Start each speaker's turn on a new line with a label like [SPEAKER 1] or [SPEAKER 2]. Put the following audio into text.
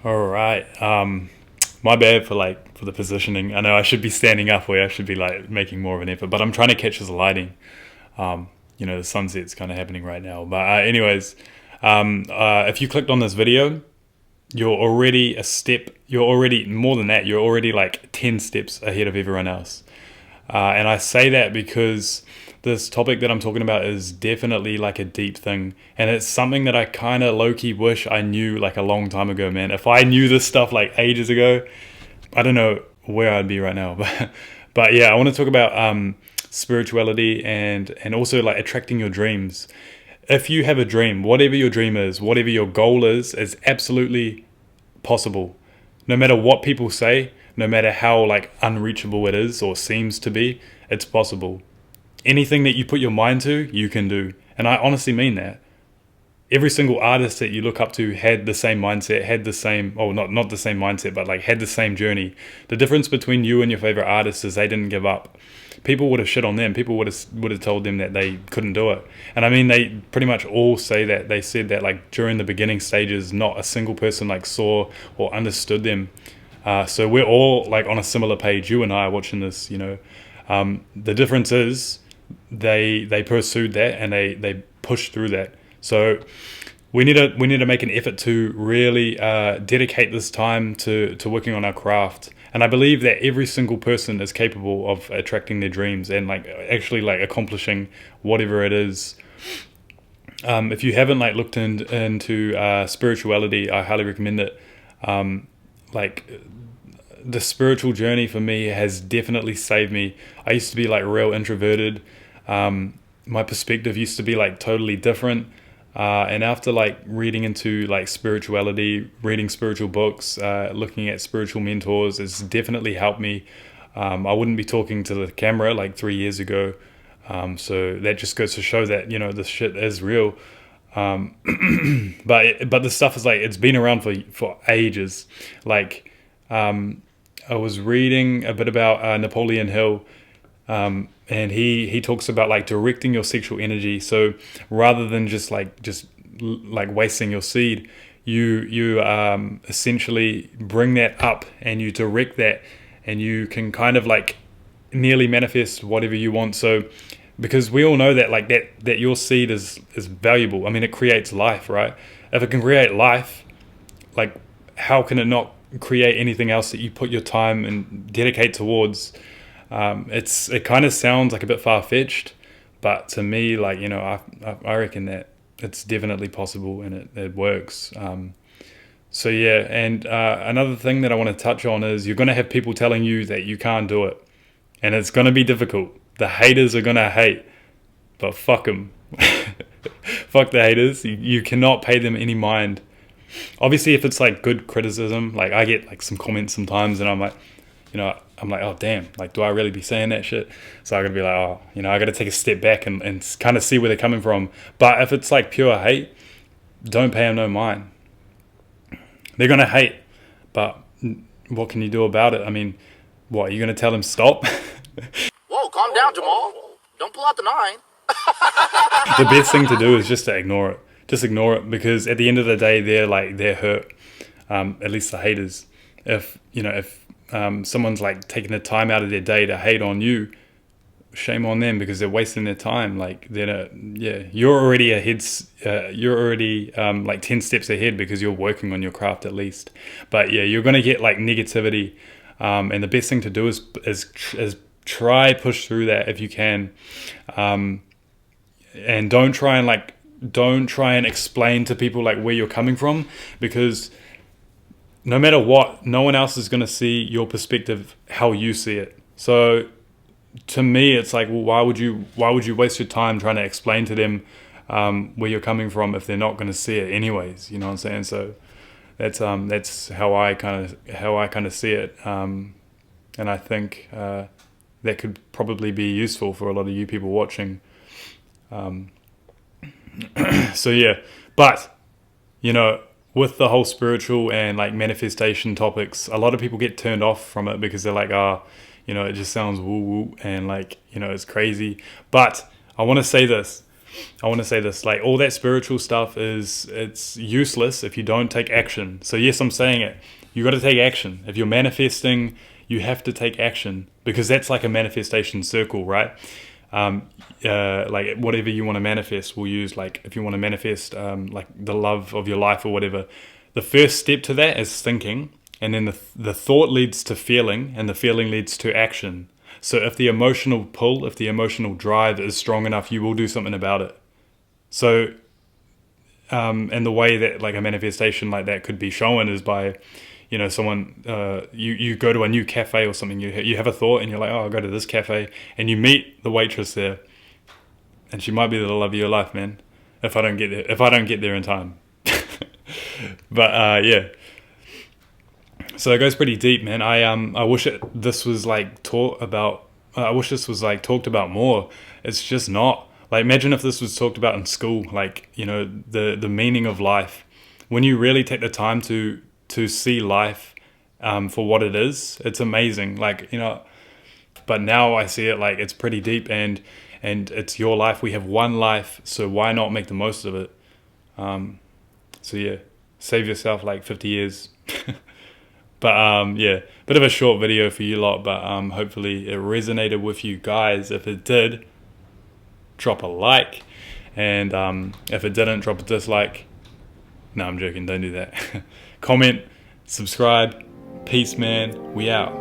[SPEAKER 1] All right. My bad for the positioning. I know I should be standing up where I should be like making more of an effort, but I'm trying to catch this lighting. The sunset's kind of happening right now. But anyways, if you clicked on this video, you're already a step. You're already more than that. You're already like 10 steps ahead of everyone else. And I say that because this topic that I'm talking about is definitely like a deep thing. And it's something that I kind of low key wish I knew like a long time ago, man. If I knew this stuff like ages ago, I don't know where I'd be right now. But yeah, I want to talk about spirituality and also like attracting your dreams. If you have a dream, whatever your dream is, whatever your goal is absolutely possible. No matter what people say, no matter how like unreachable it is or seems to be, it's possible. Anything that you put your mind to, you can do. And I honestly mean that. Every single artist that you look up to had the same mindset, had the same, oh, not the same mindset, but like had the same journey. The difference between you and your favorite artist is they didn't give up. People would have shit on them. People would have told them that they couldn't do it. And I mean, they pretty much all say that. They said that like during the beginning stages, not a single person like saw or understood them. So we're all like on a similar page. You and I are watching this, the difference is they pursued that and they pushed through that. So we need to make an effort to really dedicate this time to working on our craft. And I believe that every single person is capable of attracting their dreams and like actually like accomplishing whatever it is. If you haven't like looked into spirituality, I highly recommend it. Like the spiritual journey for me has definitely saved me. I used to be like real introverted. My perspective used to be like totally different. And after like reading into like spirituality, reading spiritual books, looking at spiritual mentors, it's definitely helped me. I wouldn't be talking to the camera like 3 years ago. So that just goes to show that, this shit is real. But the stuff is like, it's been around for ages. Like, I was reading a bit about Napoleon Hill, and he talks about like directing your sexual energy. So rather than just wasting your seed, you essentially bring that up and you direct that, and you can kind of like nearly manifest whatever you want. So because we all know that like that your seed is valuable. I mean, it creates life, right? If it can create life, like how can it not create anything else that you put your time and dedicate towards? It kind of sounds like a bit far-fetched, but to me, like, I reckon that it's definitely possible and it works. So yeah, and another thing that I want to touch on is you're going to have people telling you that you can't do it, and it's going to be difficult. The haters are going to hate, but fuck them. Fuck the haters. You cannot pay them any mind. Obviously, if it's like good criticism, like I get like some comments sometimes, and I'm like, oh damn, like do I really be saying that shit? So I gotta be like, I gotta take a step back and kind of see where they're coming from. But if it's like pure hate, don't pay them no mind. They're gonna hate, but what can you do about it? I mean, what, are you gonna tell them stop?
[SPEAKER 2] Whoa, calm down, Jamal. Don't pull out the 9.
[SPEAKER 1] The best thing to do is just to ignore it. Just ignore it, because at the end of the day, they're hurt. At least the haters. If someone's like taking the time out of their day to hate on you, shame on them, because they're wasting their time. Like you're already ahead. You're already like 10 steps ahead because you're working on your craft at least. But yeah, you're gonna get like negativity, and the best thing to do is try push through that if you can, and don't try and explain to people like where you're coming from, because no matter what, no one else is going to see your perspective how you see it. So to me, it's like, well, why would you waste your time trying to explain to them where you're coming from if they're not going to see it anyways? You know what I'm saying? So that's how I kind of see it, and I think that could probably be useful for a lot of you people watching. So yeah, but with the whole spiritual and like manifestation topics, a lot of people get turned off from it because they're like, it just sounds woo woo and like, it's crazy. But I want to say this: I want to say this, like all that spiritual stuff it's useless if you don't take action. So yes, I'm saying it. You got to take action. If you're manifesting, you have to take action, because that's like a manifestation circle, right? Like whatever you want to manifest, we'll use, like if you want to manifest like the love of your life or whatever, the first step to that is thinking, and then the thought leads to feeling, and the feeling leads to action. So if the emotional pull, if the emotional drive is strong enough, you will do something about it. So and the way that like a manifestation like that could be shown is by, you know, someone you go to a new cafe or something, you have a thought and you're like, oh, I'll go to this cafe, and you meet the waitress there, and she might be the love of your life, man, if I don't get there in time. But yeah, so it goes pretty deep, man. I wish this was like taught about. I wish this was like talked about more. It's just not. Like, imagine if this was talked about in school. Like, you know, the meaning of life. When you really take the time to see life for what it is, it's amazing. Like, you know. But now I see it like it's pretty deep, and it's your life. We have one life, so why not make the most of it? So yeah, save yourself like 50 years. But yeah, bit of a short video for you lot, but hopefully it resonated with you guys. If it did, drop a like, and if it didn't, drop a dislike. No, I'm joking, don't do that. Comment, subscribe. Peace, man. We out.